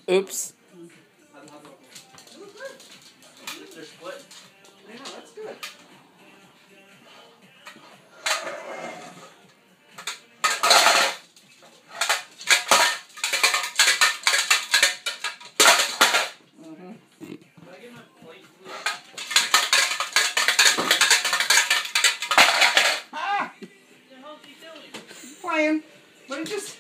Oops. They're split. Yeah, that's good. Ah! What the hell is he doing? Playing. But he just